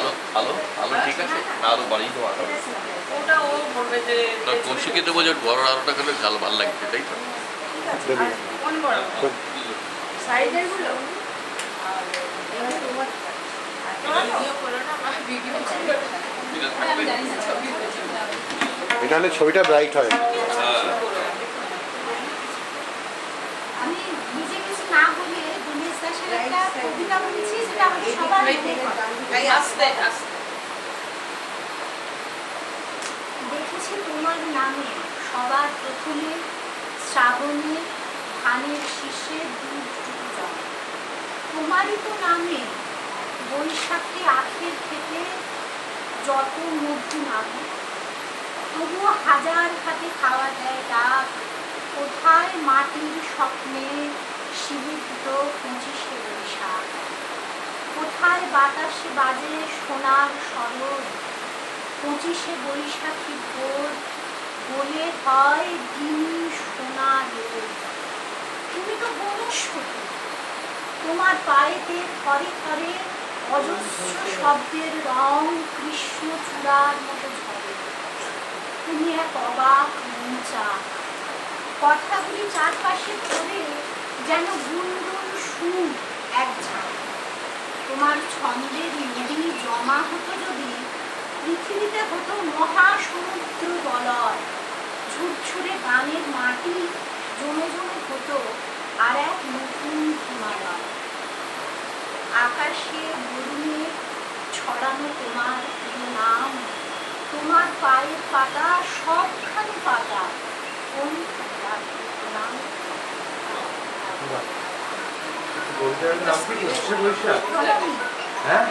আলো আলো আলো ঠিক আছে না আলো বাড়িয়ে দেবো আলো ওটা ও বলবে যে কৌশিকে দেবো যে বড় আলোটা খেলে ঝাল ভালো লাগবে তাই তো কোন বড় সাইডের গুলো আর এবার তোমার ভিডিও করো না বা ভিডিও করো আমি জানি না ছবি এটা হলে ছবিটা ব্রাইট হয়। আমি নিজে কিছু না বলে দিনেশ দাসের একটা কবিতা বলেছি যেটা আমাদের সবার মনে এই আস্তে আস্তে দেখেছি তোমার নামে সবার প্রথমে শ্রাবণে ধানের শীষে দুধ টুকু জমে তোমারই তো নামে বৈশাখে আখের খেতে যত মধ্যে নামে তবুও হাজার হাতে খাওয়া দেয় ডাক কোথায় মাটির স্বপ্নে শিবিত 25শে বৈশাখ কোথায় বাতাসে বাজে সোনার সরোদ 25শে বৈশাখী ভোর বলে হয় দিনী সোনার রোদ তুমি তো বনস্পতি তোমার পায়েতে থরে থরে অজস্র শব্দের রং কৃষ্ণ চূড়ার মতো ঝরে তুমি এক অবাক মৌচা কথাগুলি চারপাশে ধরে যেন গুনগুন সুর এক ঝাঁক তোমার ছন্দের নদী জমা হতো যদি পৃথিবীতে হতো মহাসমুদ্র বলয় ঝুরঝুরে গানের মাটি জমে জমে হতো আর এক নতুন হিমালয় আকাশে বরুণে ছড়ানো তোমার প্রিয় নাম তোমার পায়ের পাতা সবখানে পাতা কোন নাম বইটার নাম কি? 25শে বৈশাখ। হ্যাঁ